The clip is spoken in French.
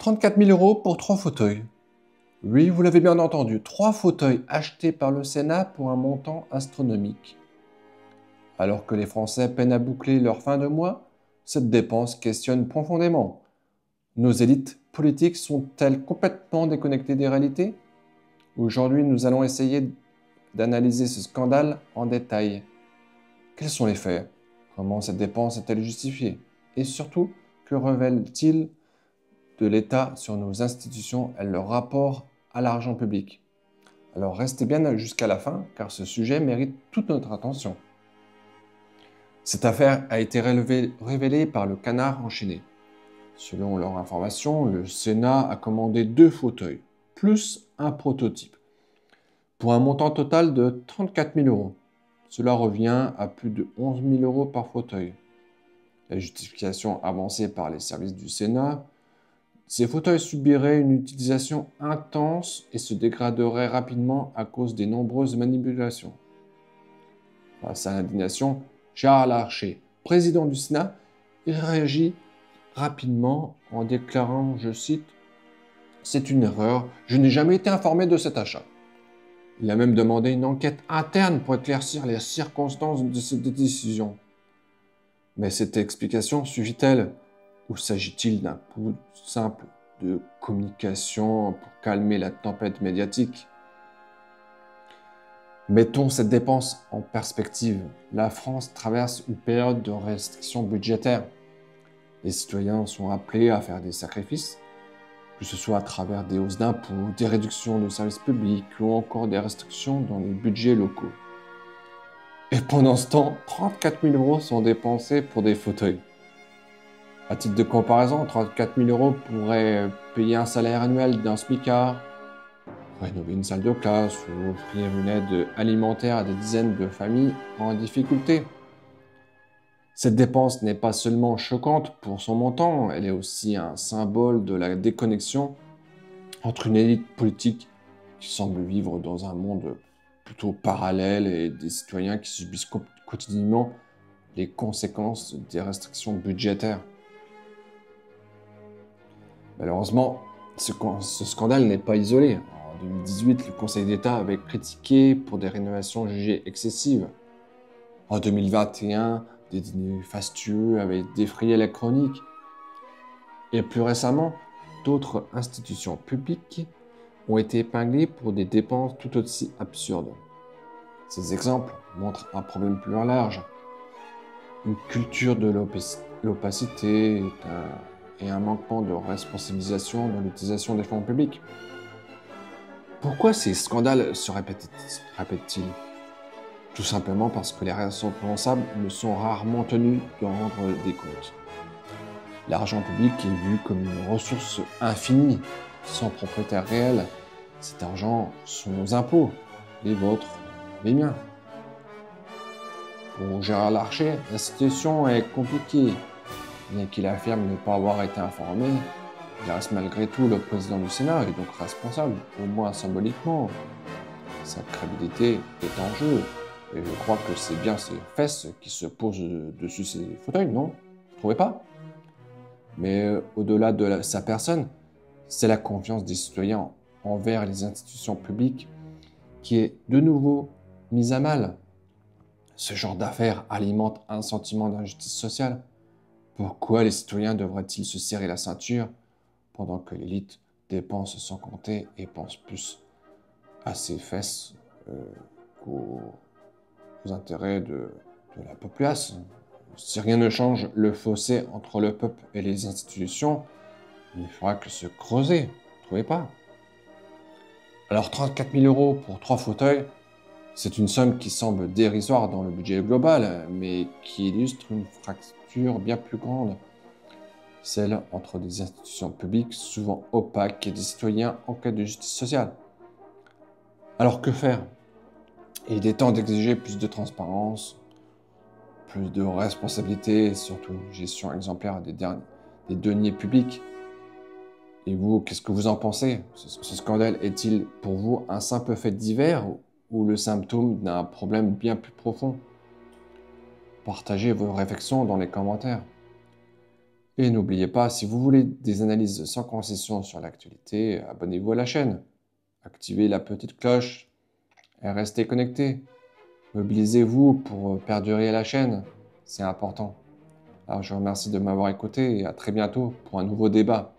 34 000 € pour 3 fauteuils. Oui, vous l'avez bien entendu, 3 fauteuils achetés par le Sénat pour un montant astronomique. Alors que les Français peinent à boucler leur fin de mois, cette dépense questionne profondément. Nos élites politiques sont-elles complètement déconnectées des réalités? Aujourd'hui, nous allons essayer d'analyser ce scandale en détail. Quels sont les faits? Comment cette dépense est-elle justifiée? Et surtout, que révèle-t-il de l'État sur nos institutions et leur rapport à l'argent public? Alors restez bien jusqu'à la fin, car ce sujet mérite toute notre attention. Cette affaire a été révélée par le Canard enchaîné. Selon leur information, le Sénat a commandé 2 fauteuils, plus un prototype, pour un montant total de 34 000 €. Cela revient à plus de 11 000 € par fauteuil. La justification avancée par les services du Sénat: ces fauteuils subiraient une utilisation intense et se dégraderaient rapidement à cause des nombreuses manipulations. Face à l'indignation, Gérard Larcher, président du Sénat, réagit rapidement en déclarant, je cite, « C'est une erreur, je n'ai jamais été informé de cet achat ». Il a même demandé une enquête interne pour éclaircir les circonstances de cette décision. Mais cette explication suffit-elle? Ou s'agit-il d'un coup simple de communication pour calmer la tempête médiatique? Mettons cette dépense en perspective. La France traverse une période de restrictions budgétaires. Les citoyens sont appelés à faire des sacrifices, que ce soit à travers des hausses d'impôts, des réductions de services publics ou encore des restrictions dans les budgets locaux. Et pendant ce temps, 34 000 € sont dépensés pour des fauteuils. À titre de comparaison, 34 000 € pourraient payer un salaire annuel d'un smicard, rénover une salle de classe ou offrir une aide alimentaire à des dizaines de familles en difficulté. Cette dépense n'est pas seulement choquante pour son montant, elle est aussi un symbole de la déconnexion entre une élite politique qui semble vivre dans un monde plutôt parallèle et des citoyens qui subissent quotidiennement les conséquences des restrictions budgétaires. Malheureusement, ce scandale n'est pas isolé. En 2018, le Conseil d'État avait critiqué pour des rénovations jugées excessives. En 2021, des dîners fastueux avaient défrayé la chronique. Et plus récemment, d'autres institutions publiques ont été épinglées pour des dépenses tout aussi absurdes. Ces exemples montrent un problème plus large. Une culture de l'opacité et un manquement de responsabilisation dans l'utilisation des fonds publics. Pourquoi ces scandales se répètent-ils? Tout simplement parce que les responsables ne sont rarement tenus de rendre des comptes. L'argent public est vu comme une ressource infinie, sans propriétaire réel. Cet argent sont nos impôts, les vôtres, les miens. Pour Gérard Larcher, la situation est compliquée. Bien qu'il affirme ne pas avoir été informé, il reste malgré tout le président du Sénat et donc responsable, au moins symboliquement. Sa crédibilité est en jeu. Et je crois que c'est bien ses fesses qui se posent dessus ses fauteuils, non? Vous trouvez pas? Mais au-delà de sa personne, c'est la confiance des citoyens envers les institutions publiques qui est de nouveau mise à mal. Ce genre d'affaires alimente un sentiment d'injustice sociale. Pourquoi les citoyens devraient-ils se serrer la ceinture pendant que l'élite dépense sans compter et pense plus à ses fesses qu'aux intérêts de la populace? Si rien ne change, le fossé entre le peuple et les institutions ne fera que se creuser, vous ne trouvez pas? Alors 34 000 € pour 3 fauteuils, c'est une somme qui semble dérisoire dans le budget global, mais qui illustre une fracture bien plus grande, celle entre des institutions publiques souvent opaques et des citoyens en quête de justice sociale. Alors que faire? Il est temps d'exiger plus de transparence, plus de responsabilité et surtout une gestion exemplaire des deniers publics. Et vous, qu'est-ce que vous en pensez? Ce scandale est-il pour vous un simple fait divers ou le symptôme d'un problème bien plus profond? Partagez vos réflexions dans les commentaires. Et n'oubliez pas, si vous voulez des analyses sans concession sur l'actualité, abonnez-vous à la chaîne. Activez la petite cloche et restez connectés. Mobilisez-vous pour perdurer à la chaîne, c'est important. Alors je vous remercie de m'avoir écouté et à très bientôt pour un nouveau débat.